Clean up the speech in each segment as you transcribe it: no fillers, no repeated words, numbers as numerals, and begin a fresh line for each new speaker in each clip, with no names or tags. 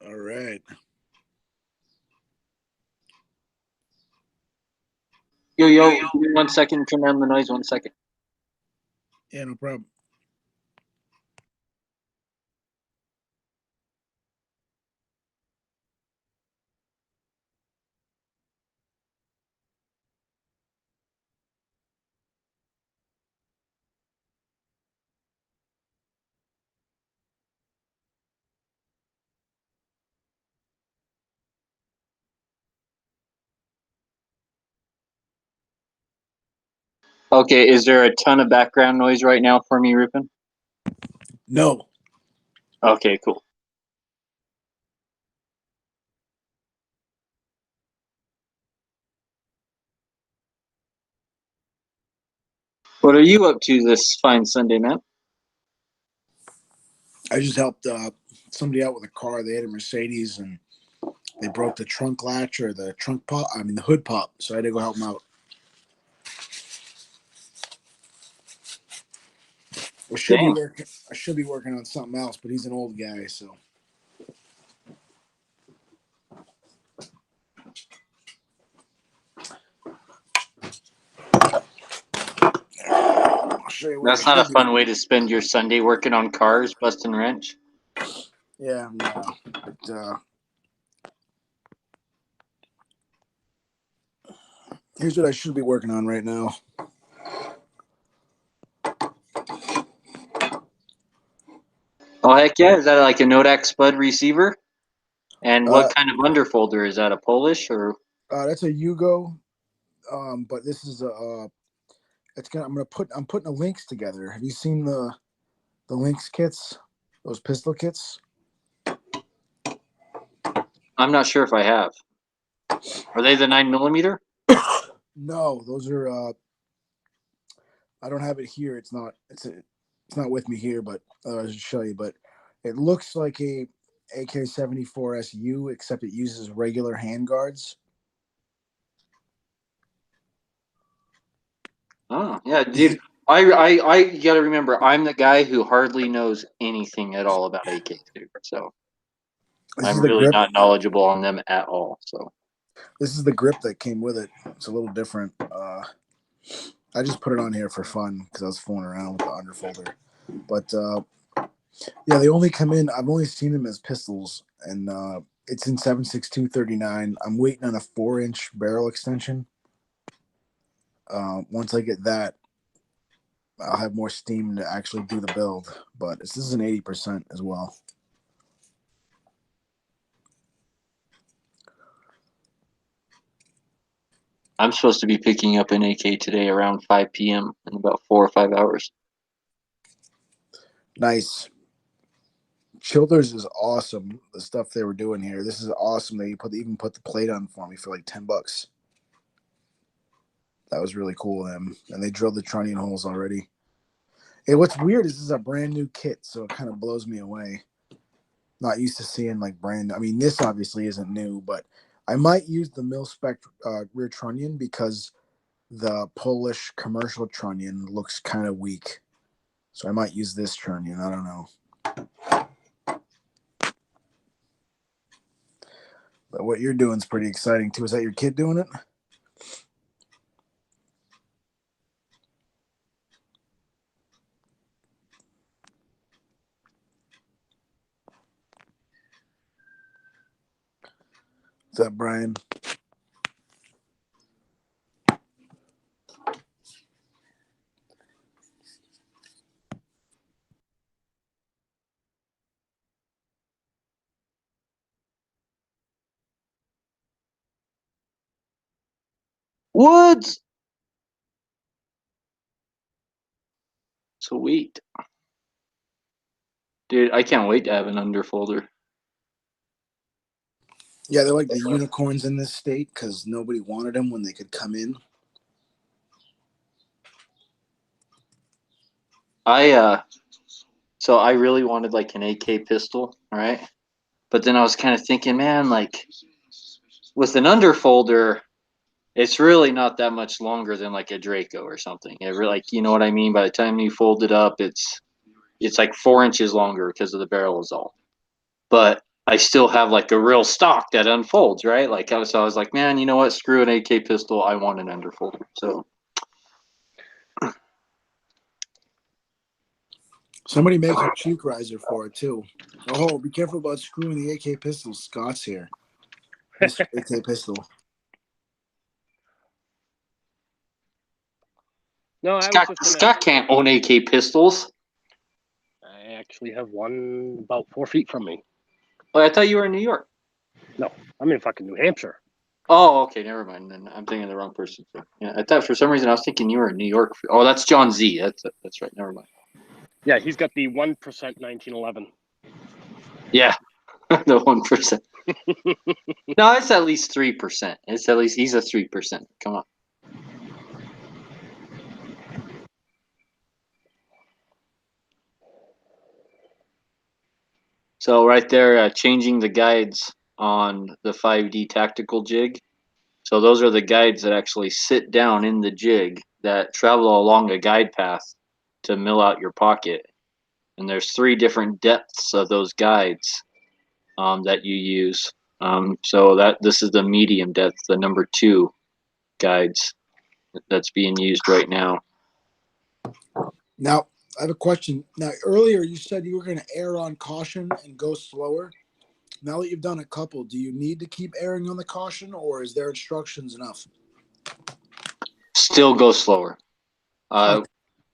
All right.
Yo, yo, give me 1 second. Turn down the noise 1 second.
Yeah, no problem.
Okay, is there a ton of background noise right now for me, Rupin?
No.
Okay, cool. What are you up to this fine Sunday, man?
I just helped somebody out with a car. They had a Mercedes and they broke the trunk latch or the trunk pop. I mean, the hood pop. So I had to go help them out. I should be
Dang.
working. I should be working on something else, but he's an old guy, so I'll show you what I
That's not a
should be.
fun way to spend your Sunday working on cars, busting wrench.
Yeah, no. But here's what I should be working on right now.
Oh, heck yeah. Is that like a Nodak Spud receiver? And
Uh,
what kind of underfolder? Is that a Polish or?
that's a Yugo, but this is a. It's gonna. I'm putting the links together. Have you seen the links kits? Those pistol kits?
I'm not sure if I have. Are they the 9 millimeter?
No, those are. I don't have it here. It's not with me here, but I'll just show you. But it looks like a AK-74 SU, except it uses regular handguards.
Oh, yeah,
This is
dude. I you got to remember, I'm the guy who hardly knows anything at all about AK2, so
this
I'm
is the
really
grip.
not knowledgeable on them at all. So
This is the grip that came with it. It's a little different. I just put it on here for fun because I was fooling around with the underfolder. But yeah, they only come in. I've only seen them as pistols, and it's in 7.62 39. I'm waiting on a 4-inch barrel extension. Once I get that, I'll have more steam to actually do the build. But this is an 80% as well.
I'm supposed to be picking up an AK today around 5 p.m. in about 4 or 5 hours.
Nice. Childers is awesome. The stuff they were doing here. This is awesome. They even put the plate on for me for like $10. That was really cool of them. And they drilled the trunnion holes already. And what's weird is this is a brand new kit, so it kind of blows me away. Not used to seeing like brand. I mean, this obviously isn't new, but I might use the mil spec rear trunnion because the Polish commercial trunnion looks kind of weak. So I might use this trunnion. I don't know. But what you're doing is pretty exciting too. Is that your kid doing it? Is that Brian?
Woods, sweet, dude. I can't wait to have an underfolder.
Yeah, they're like the unicorns in this state because nobody wanted them when they could come in.
I so I really wanted like an AK pistol, right? But then I was kind of thinking, man, like with an underfolder, it's really not that much longer than like a Draco or something. It really, like, you know what I mean? By the time you fold it up, it's like 4 inches longer because of the barrel is all. But I still have like a real stock that unfolds, right? Like I was like, man, you know what? Screw an AK pistol. I want an underfolder. So
Somebody make a cheek riser for it too. Oh, be careful about screwing the AK pistol. Scott's here. Mr. AK pistol.
No, I
Scott,
was just
Scott can't own AK pistols.
I actually have one about 4 feet from me.
Oh, I thought you were in New York.
No, I'm in fucking New Hampshire.
Oh, okay, never mind. Then I'm thinking of the wrong person. So, yeah, I thought for some reason I was thinking you were in New York. Oh, that's John Z. That's right. Never mind.
Yeah, he's got the 1% 1911.
Yeah, the 1%. No, it's at least 3%. It's at least he's a 3%. Come on. So right there, changing the guides on the 5D tactical jig. So those are the guides that actually sit down in the jig that travel along a guide path to mill out your pocket. And there's 3 different depths of those guides that you use. So that this is the medium depth, the number 2 guides that's being used right now.
Now, I have a question. Now, earlier you said you were going to err on caution and go slower. Now that you've done a couple, do you need to keep erring on the caution, or is there instructions enough?
Still go slower.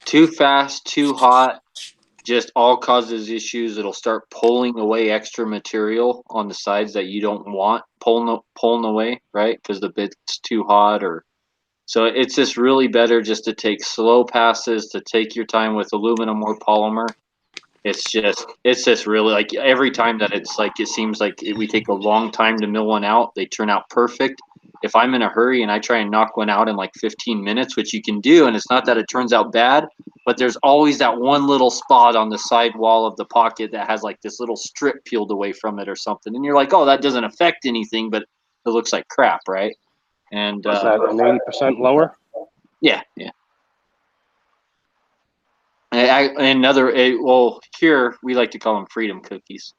Too fast, too hot, just all causes issues. It'll start pulling away extra material on the sides that you don't want pulling away, right? Because the bit's too hot, or so it's just really better just to take slow passes, to take your time with aluminum or polymer. It's just really like every time that it's like it seems like we take a long time to mill one out, they turn out perfect. If I'm in a hurry and I try and knock one out in like 15 minutes, which you can do, and it's not that it turns out bad, but there's always that one little spot on the side wall of the pocket that has like this little strip peeled away from it or something, and you're like, oh, that doesn't affect anything, but it looks like crap, right? And
Is that an 80% lower?
yeah. Well, here we like to call them freedom cookies.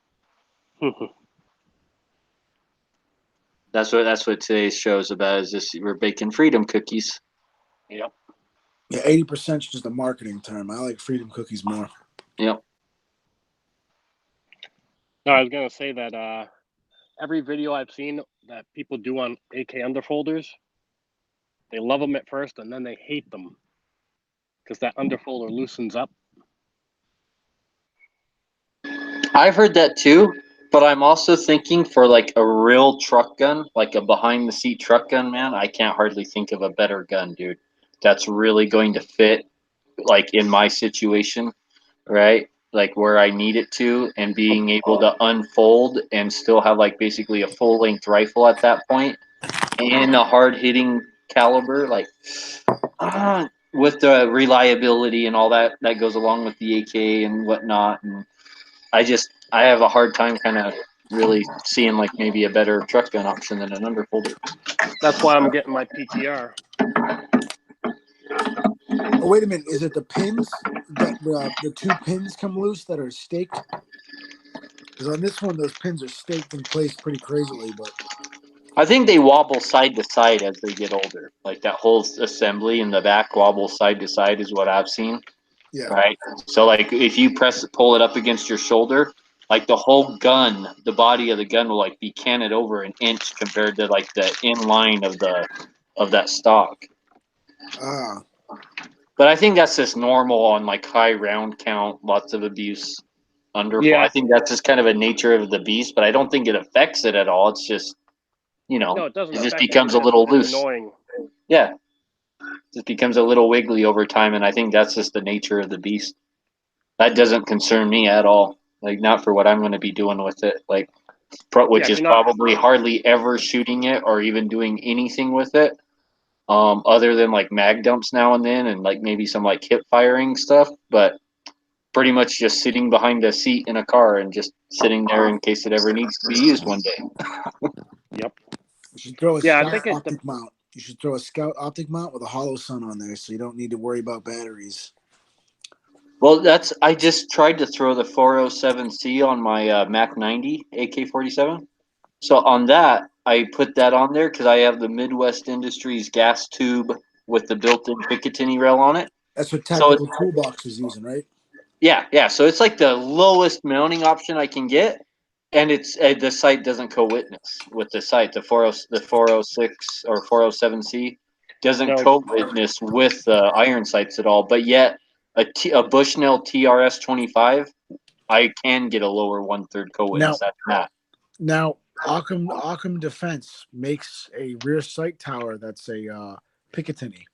That's what today's show is about. Is this we're baking freedom cookies?
Yep.
Yeah, 80% is just a marketing term. I like freedom cookies more.
Yep.
No, I was gonna say that every video I've seen that people do on AK underfolders, they love them at first and then they hate them because that underfolder loosens up.
I've heard that too, but I'm also thinking for like a real truck gun, like a behind the seat truck gun, man, I can't hardly think of a better gun, dude. That's really going to fit like in my situation, right? Like where I need it to, and being able to unfold and still have like basically a full length rifle at that point and a hard hitting caliber, like with the reliability and all that that goes along with the AK and whatnot. And I have a hard time kind of really seeing like maybe a better truck gun option than an underfolder.
That's why I'm getting my PTR.
Oh, wait a minute. Is it the pins that the 2 pins come loose that are staked? Because on this one, those pins are staked in place pretty crazily. But
I think they wobble side to side as they get older. Like that whole assembly in the back wobbles side to side is what I've seen.
yeah,
Right. So like if you pull it up against your shoulder, like the whole gun, the body of the gun will like be canted over an inch compared to like the in line of that stock. But I think that's just normal on like high round count, lots of abuse underfold.
Yeah.
I think that's just kind of a nature of the beast, but I don't think it affects it at all. It's just
No, it doesn't.
it just
affect
becomes
it.
a little
It's
loose.
annoying.
Yeah. Just becomes a little wiggly over time, and I think that's just the nature of the beast. That doesn't concern me at all. Like not for what I'm going to be doing with it. Like, which is probably hardly ever shooting it or even doing anything with it, other than like mag dumps now and then, and like maybe some like hip firing stuff. But pretty much just sitting behind a seat in a car and just sitting there in case it ever needs to be used one day.
Yep.
you should throw a Scout optic mount. You should throw a Scout optic mount with a hollow sun on there, so you don't need to worry about batteries.
Well, I just tried to throw the 407C on my Mac 90 AK-47. So on that, I put that on there because I have the Midwest Industries gas tube with the built-in Picatinny rail on it.
That's what
So
Tactical Toolbox is using, right?
yeah. So it's like the lowest mounting option I can get, and it's the sight doesn't co-witness with the sight. The 406 or 407C doesn't
No.
co-witness with the iron sights at all. But yet a Bushnell TRS 25, I can get a lower 1/3 co-witness at that.
Now, Occam Defense makes a rear sight tower that's a Picatinny.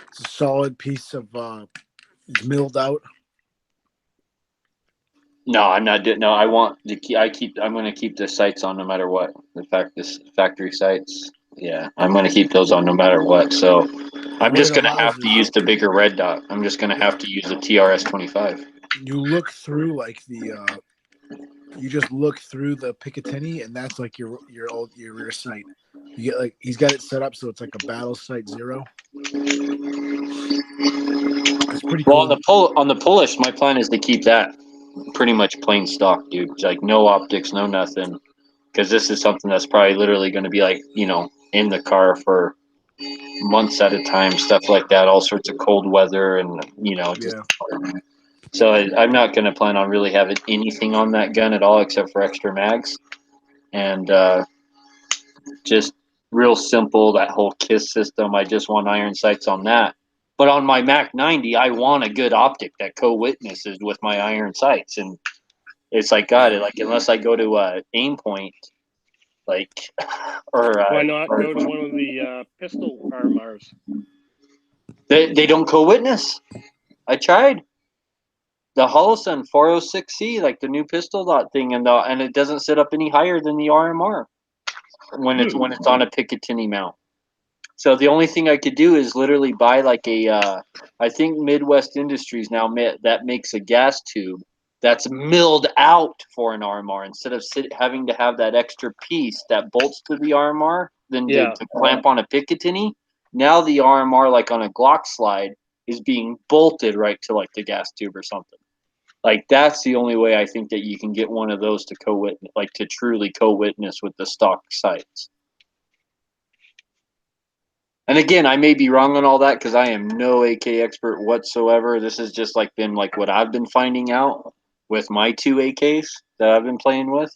It's a solid piece of it's milled out.
No, I'm not doing. No, I want to keep. I'm going to keep the sights on no matter what. This factory sights. Yeah, I'm going to keep those on no matter what. So I'm
What it
just going to
allows
have to
is
use the bigger red dot. I'm just going to have to use a TRS 25.
you look through like you just look through the Picatinny, and that's like your rear sight. You get like he's got it set up so it's like a battle sight 0. It's pretty
Well,
cool.
on the Polish, my plan is to keep that pretty much plain stock, dude. It's like no optics, no nothing. Because this is something that's probably literally going to be like in the car for months at a time, stuff like that. All sorts of cold weather and just.
Yeah.
So I'm not going to plan on really having anything on that gun at all except for extra mags, and just real simple. That whole KISS system. I just want iron sights on that. But on my Mac 90, I want a good optic that co-witnesses with my iron sights, and it's like God, like unless I go to aim point, like or
Why not go to one of the pistol RMRs?
they don't co-witness. I tried the Holosun 406C, like the new pistol dot thing, and it doesn't sit up any higher than the RMR when it's on a Picatinny mount. So the only thing I could do is literally buy like I think Midwest Industries now that makes a gas tube that's milled out for an RMR instead of having to have that extra piece that bolts to the RMR then to clamp on a Picatinny. Now the RMR, like on a Glock slide, is being bolted right to like the gas tube or something. Like that's the only way I think that you can get one of those to co-witness, like to truly co-witness with the stock sights. And again, I may be wrong on all that because I am no AK expert whatsoever. This has just like been like what I've been finding out with my 2 AKs that I've been playing with.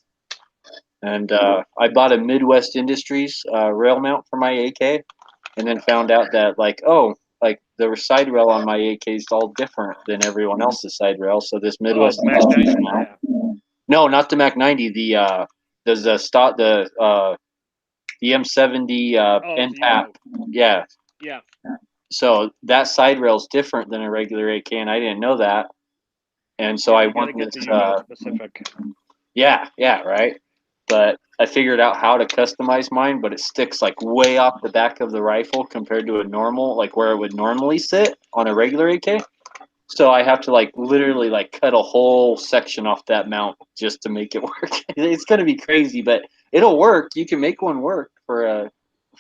And I bought a Midwest Industries rail mount for my AK, and then found out that like the side rail on my AK is all different than everyone else's side rail. So this Midwest Industries mount. No, not the Mac 90. The M70 NTAP. Yeah.
Yeah.
So that side rail is different than a regular AK, and I didn't know that. And so I want this.
Specific.
Yeah, right. But I figured out how to customize mine, but it sticks like way off the back of the rifle compared to a normal, like where it would normally sit on a regular AK. So I have to like literally like cut a whole section off that mount just to make it work. It's gonna be crazy, but it'll work. You can make one work for a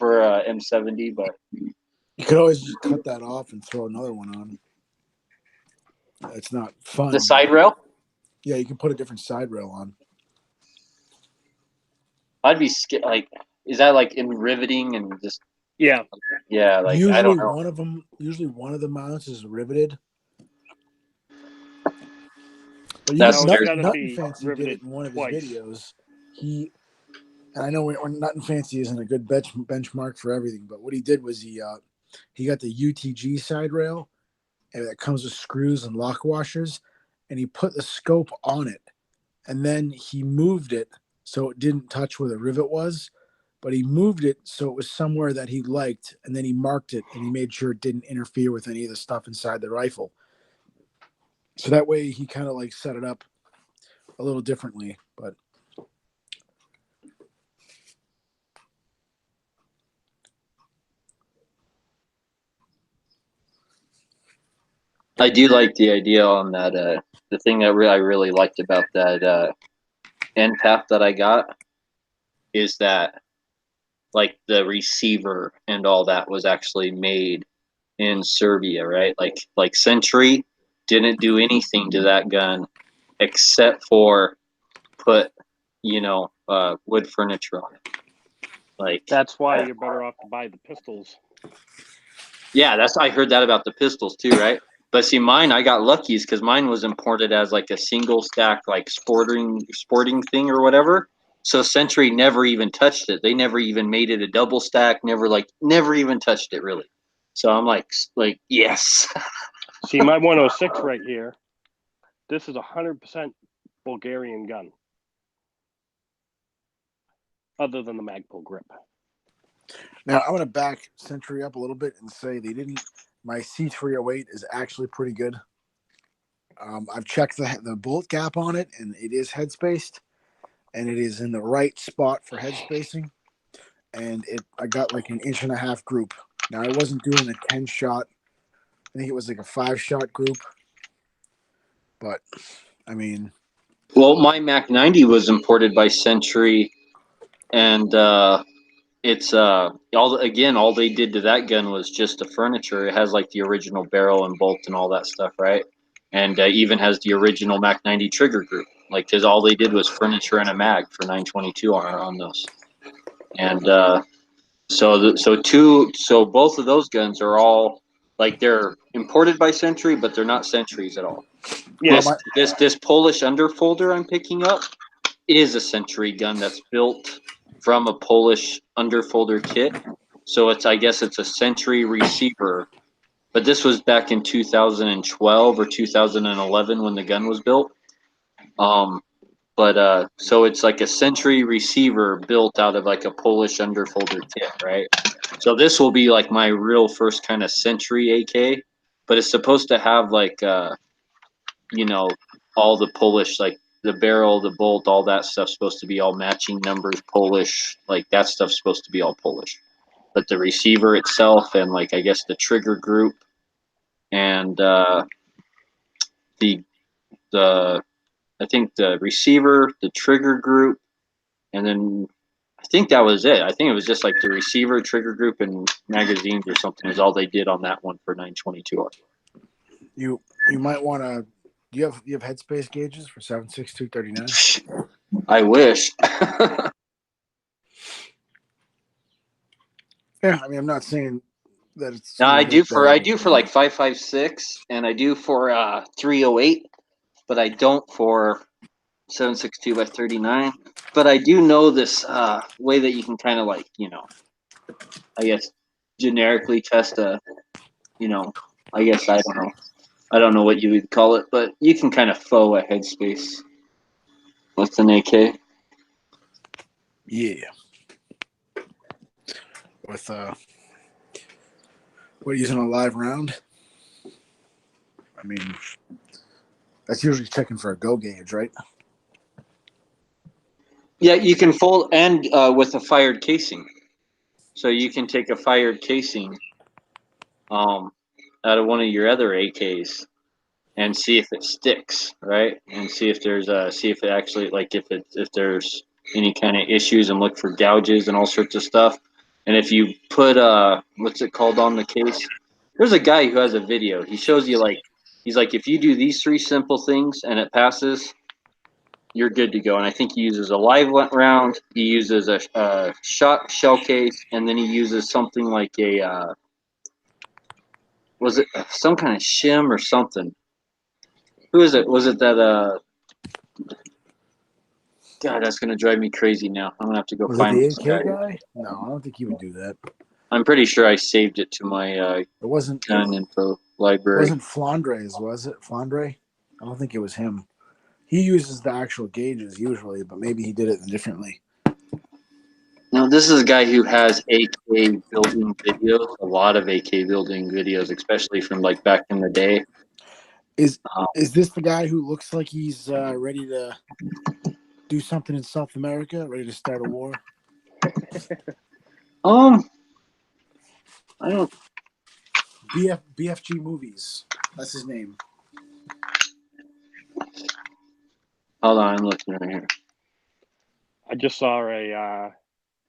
M70, but
you could always just cut that off and throw another one on. It's not fun.
The side rail?
Yeah, you can put a different side rail on.
I'd be scared. Like, is that like in riveting and just?
Yeah.
Like
usually
I don't know.
Usually one of the mounts is riveted. But Nothing Fancy did it in one of his videos. And I know Nothing Fancy isn't a good benchmark for everything, but what he did was he got the UTG side rail, and that comes with screws and lock washers, and he put the scope on it, and then he moved it so it didn't touch where the rivet was, but he moved it so it was somewhere that he liked, and then he marked it, and he made sure it didn't interfere with any of the stuff inside the rifle. So that way he kind of like set it up a little differently, but
I do like the idea on that. The thing that I really liked about that NTAP that I got is that like the receiver and all that was actually made in Serbia, right? Like Century didn't do anything to that gun except for put, wood furniture on it. Like
That's why you're better off to buy the pistols.
yeah, I heard that about the pistols too, right? But see, mine, I got lucky because mine was imported as like a single stack, like sporting thing or whatever. So Century never even touched it. They never even made it a double stack. Never even touched it really. So I'm like yes.
See, my 106 right here. This is 100% Bulgarian gun. Other than the Magpul grip.
Now I'm gonna back Century up a little bit and say they didn't. My C308 is actually pretty good. I've checked the bullet gap on it, and it is head spaced, and it is in the right spot for head spacing. And I got like an 1.5-inch group. Now I wasn't doing a 10-shot. I think it was like a 5-shot group. But I mean,
Well, my Mac 90 was imported by Century, and it's all they did to that gun was just the furniture. It has like the original barrel and bolt and all that stuff, right? And even has the original Mac 90 trigger group. Like, because all they did was furniture and a mag for 922 on those. And so both of those guns are all like they're imported by Century, but they're not Centuries at all.
Yeah,
This Polish underfolder I'm picking up is a Century gun that's built from a Polish underfolder kit. So I guess it's a Century receiver, but this was back in 2012 or 2011 when the gun was built. So it's like a Century receiver built out of like a Polish underfolder kit, right? So this will be like my real first kind of Century AK, but it's supposed to have like all the Polish, like the barrel, the bolt, all that stuff's supposed to be all matching numbers, Polish, like that stuff's supposed to be all Polish. But the receiver itself and like I guess the trigger group and the I think the receiver, the trigger group, and then I think that was it. I think it was just like the receiver, trigger group, and magazines or something is all they did on that one for 922R.
you might want to. Do you have headspace gauges for 7.6239?
I wish.
Yeah, I mean, I'm not saying that it's.
No, I do for
bad.
like 5.56 and I do for 308, but I don't for 7.62 by 39. But I do know this way that you can kind of like I guess generically test I guess I don't know. I don't know what you would call it, but you can kind of faux a headspace with an AK.
Yeah. With what, using a live round? I mean, that's usually checking for a go gauge, right?
Yeah, you can fold and with a fired casing. So you can take a fired casing out of one of your other AKs and see if it sticks, right? And see if it actually like if there's any kind of issues and look for gouges and all sorts of stuff. And if you put what's it called on the case? There's a guy who has a video. He shows you he's like if you do these 3 simple things and it passes, you're good to go. And I think he uses a live round, he uses a shot shell case, and then he uses something like a was it some kind of shim or something? Who is it? Was it that God, that's gonna drive me crazy now. I'm gonna have to go
Was it
find
the
this guy.
AK guy? No, I don't think he would do that.
I'm pretty sure I saved it to my
It wasn't.
gun info
It
library.
wasn't Flandre's, was it? Flandre? I don't think it was him. He uses the actual gauges usually, but maybe he did it differently.
No, this is a guy who has AK building videos, a lot of AK building videos, especially from like back in the day.
Is this the guy who looks like he's ready to do something in South America, ready to start a war?
I don't.
BFG Movies. That's his name.
Hold on, I'm looking right here.
I just saw a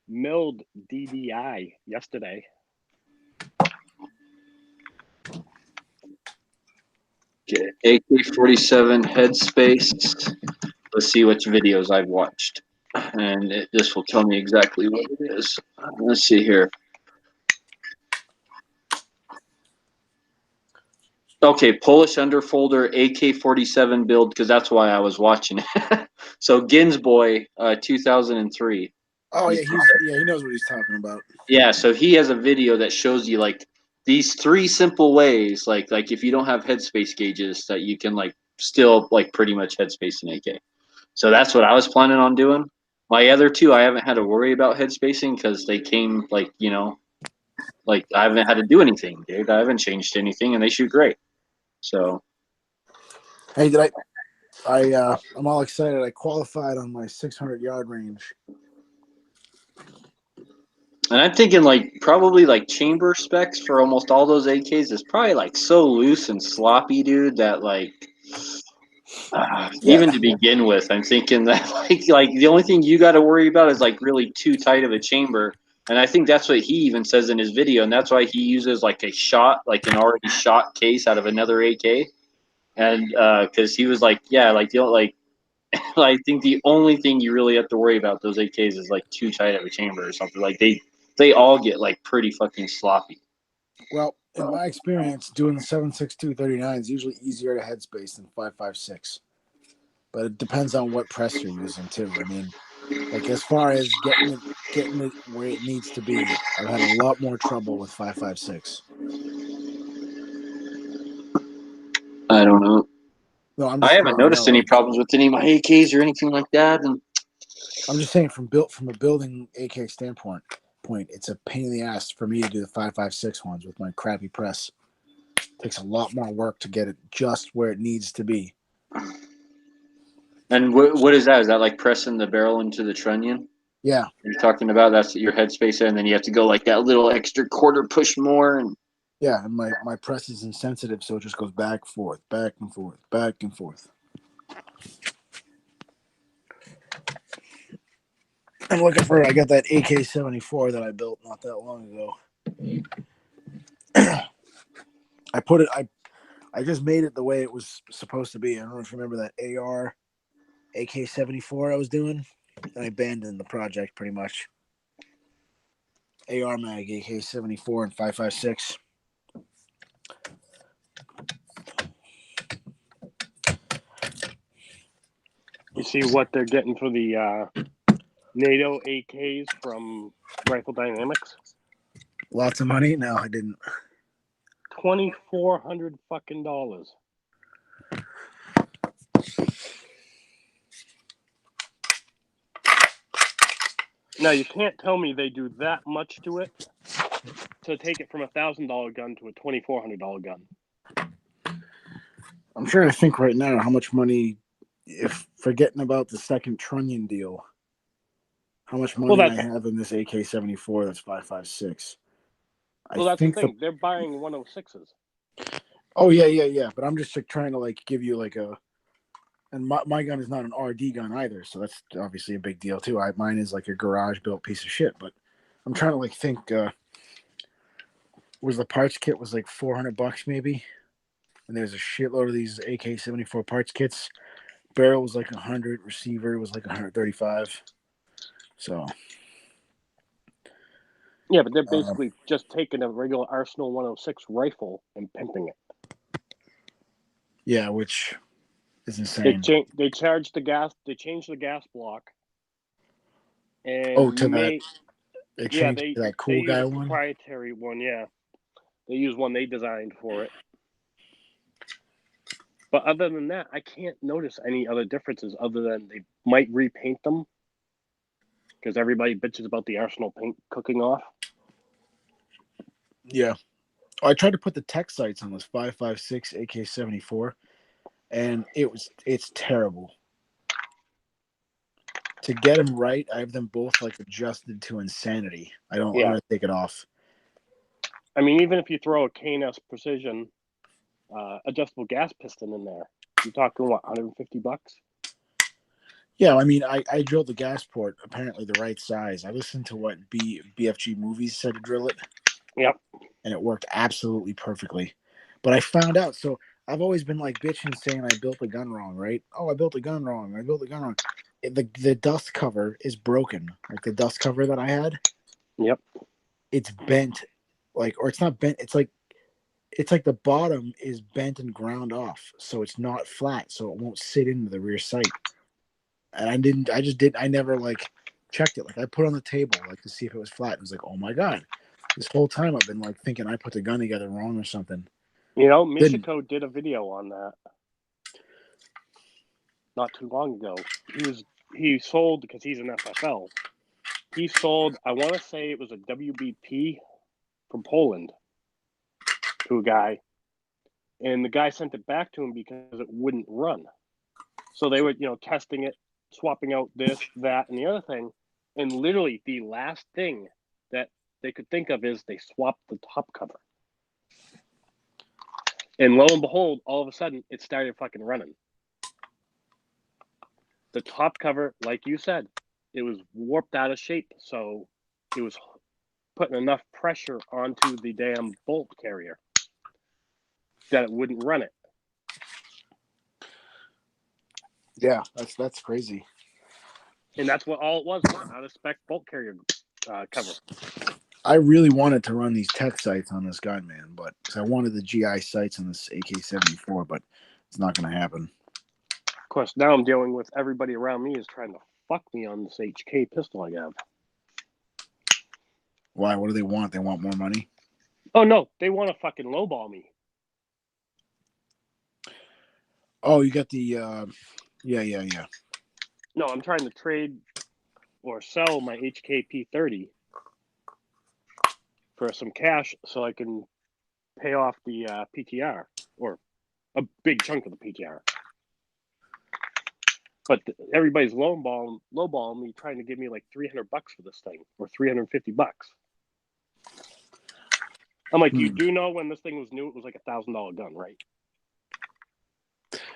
milled DDI yesterday.
Okay, AK-47 headspace. Let's see which videos I've watched, and this will tell me exactly what it is. Let's see here. Okay, Polish underfolder AK-47 build, because that's why I was watching it. So Ginsboy, 2003.
Oh yeah, he knows what he's talking about.
Yeah, so he has a video that shows you like these three simple ways, like if you don't have headspace gauges, that you can like still like pretty much headspace an AK. So that's what I was planning on doing. My other two, I haven't had to worry about headspacing because they came like like I haven't had to do anything, dude. I haven't changed anything, and they shoot great. So
Hey, I'm all excited. I qualified on my 600-yard range.
And I'm thinking like probably like chamber specs for almost all those AKs is probably like so loose and sloppy, dude, that like
Yeah.
even to begin with, I'm thinking that like the only thing you got to worry about is like really too tight of a chamber. And I think that's what he even says in his video, and that's why he uses like like an already shot case out of another AK. And because he was like, yeah, like I think the only thing you really have to worry about those AKs is like too tight of a chamber or something. Like they all get like pretty fucking sloppy.
Well, in my experience, doing the 7.62 39 is usually easier to headspace than 5.56. But it depends on what press you're using too. I mean, like as far as getting it where it needs to be, I've had a lot more trouble with 5.56.
I don't know.
No, I'm
I
just
haven't
letting you
noticed
know.
any
Like,
problems with any of my AKs or anything like that. And
I'm just saying from a building AK standpoint, it's a pain in the ass for me to do the 5.56 ones with my crappy press. It takes a lot more work to get it just where it needs to be.
and what is that? Is that like pressing the barrel into the trunnion?
Yeah,
You're talking about that's your headspace, and then you have to go like that little extra quarter push more. And
yeah. And my press is insensitive, so it just goes back, forth, back and forth, back and forth. I'm looking for. I got that AK-74 that I built not that long ago. I put it. I just made it the way it was supposed to be. I don't know if you remember that AR AK-74 I was doing. I abandoned the project pretty much. AR mag AK-74 and 5.56.
You see what they're getting for the NATO AKs from Rifle Dynamics?
Lots of money? No, I didn't.
$2,400 fucking dollars. Now you can't tell me they do that much to it to take it from $1,000 gun to a $2,400 gun.
I'm trying to think right now how much money, if forgetting about the second Trunnion deal, how much money I have in this AK-74 that's 5.56.
Well, that's the thing. They're buying 106s.
Oh yeah. But I'm just like, trying to like give you like a, and my gun is not an RD gun either, so that's obviously a big deal too. Mine is like a garage built piece of shit. But I'm trying to like think. Was the parts kit was like $400 maybe, and there's a shitload of these AK-74 parts kits. Barrel was like 100, receiver was like 135. So
yeah, but they're basically just taking a regular Arsenal 106 rifle and pimping it.
Yeah, which is insane.
They charge the gas. They change the gas block. And
they changed to that cool guy one.
Proprietary one, yeah. They use one they designed for it. But other than that, I can't notice any other differences other than they might repaint them because everybody bitches about the Arsenal paint cooking off.
Yeah. I tried to put the tech sights on this 5.56 AK-74, and it's terrible. To get them right, I have them both like adjusted to insanity. I'm gonna take it off.
I mean, even if you throw a K&S Precision adjustable gas piston in there, you're talking what, $150?
Yeah, I mean, I drilled the gas port apparently the right size. I listened to what BFG Movies said to drill it.
Yep.
And it worked absolutely perfectly. But I found out, so I've always been like bitching saying I built the gun wrong, right? Oh, I built the gun wrong. I built the gun wrong. The dust cover is broken. Like the dust cover that I had,
Yep.
it's bent, like, or it's not bent. It's like the bottom is bent and ground off, so it's not flat, so it won't sit into the rear sight. And I never like checked it. Like I put it on the table like to see if it was flat. And it was like, oh my god, this whole time I've been like thinking I put the gun together wrong or something.
You know,
Didn't.
Michiko did a video on that not too long ago. He sold, because he's an FFL. He sold, I want to say it was a WBP from Poland to a guy, and the guy sent it back to him because it wouldn't run. So they were, testing it, swapping out this, that, and the other thing, and literally the last thing that they could think of is they swapped the top cover. And lo and behold, all of a sudden, it started fucking running. The top cover, like you said, it was warped out of shape, so it was putting enough pressure onto the damn bolt carrier that it wouldn't run it.
Yeah, that's crazy.
And that's what all it was out of spec bolt carrier cover.
I really wanted to run these tech sights on this gun, man, but I wanted the GI sights on this AK-74, but it's not going to happen.
Of course, now I'm dealing with everybody around me is trying to fuck me on this HK pistol I have.
Why? What do they want? They want more money?
Oh, no. They want to fucking lowball me.
Oh, you got the... Yeah.
No, I'm trying to trade or sell my HK P30 for some cash so I can pay off the PTR, or a big chunk of the PTR. But everybody's lowballing me, trying to give me like $300 for this thing, or $350. I'm like, you do know when this thing was new, it was like $1,000 gun, right?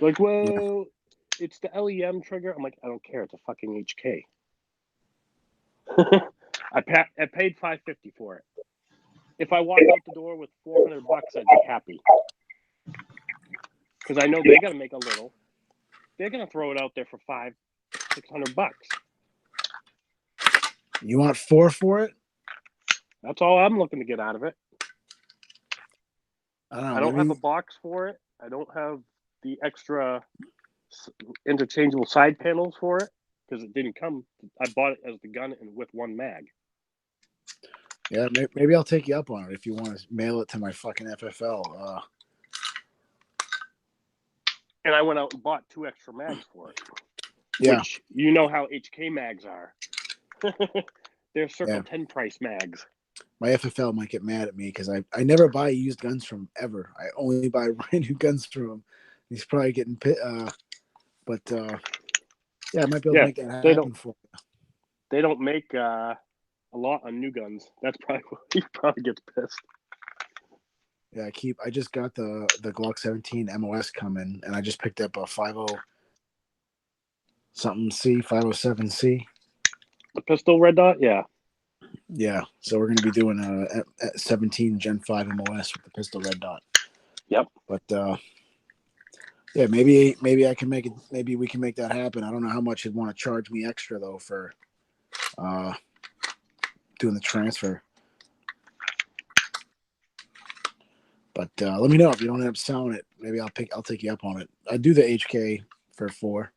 Like, well, it's the LEM trigger. I'm like, I don't care. It's a fucking HK. I paid $550 for it. If I walk out the door with $400, I'd be happy. Because I know they got to make a little. They're gonna throw it out there for $500-$600.
You want $400 for it?
That's all I'm looking to get out of it.
I
don't have a box for it. I don't have the extra interchangeable side panels for it because it didn't come. I bought it as the gun and with one mag.
Yeah, maybe I'll take you up on it if you want to mail it to my fucking FFL.
And I went out and bought 2 extra mags for it.
Yeah.
Which, you know how HK mags are. They're Circle 10 price mags.
My FFL might get mad at me because I never buy used guns from him, ever. I only buy brand new guns from him. He's probably getting pit. But yeah, I might be able to make that happen for you.
They don't make a lot on new guns. That's probably why he probably gets pissed.
Yeah, I just got the Glock 17 MOS coming, and I just picked up a 50 something C, 507C.
The pistol red dot, yeah.
Yeah, so we're going to be doing a 17 Gen 5 MOS with the pistol red dot.
Yep.
But yeah, maybe I can make it. Maybe we can make that happen. I don't know how much you'd want to charge me extra though for doing the transfer. But let me know if you don't end up selling it. Maybe I'll take you up on it. I do the HK for $400.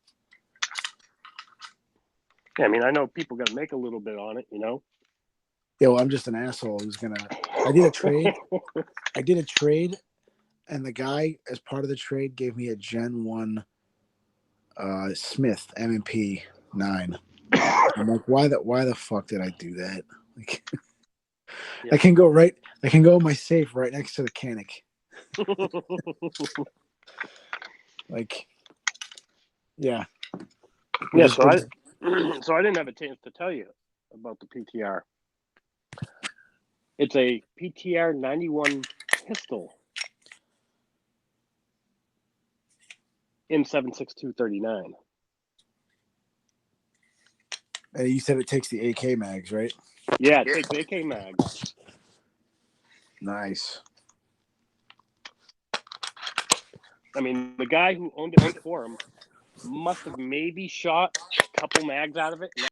Yeah, I mean, I know people got to make a little bit on it, you know.
Yeah, well, I'm just an asshole who's gonna. I did a trade, and the guy, as part of the trade, gave me a Gen 1 Smith M&P 9. I'm like, why the fuck did I do that? Like, yeah. I can go in my safe right next to the Canic. Like, yeah.
Yeah, so I didn't have a chance to tell you about the PTR. It's a PTR 91 pistol in 7.6239.
And you said it takes the AK mags, right?
Yeah, it takes AK mags.
Nice.
I mean, the guy who owned it before him must have maybe shot a couple mags out of it, and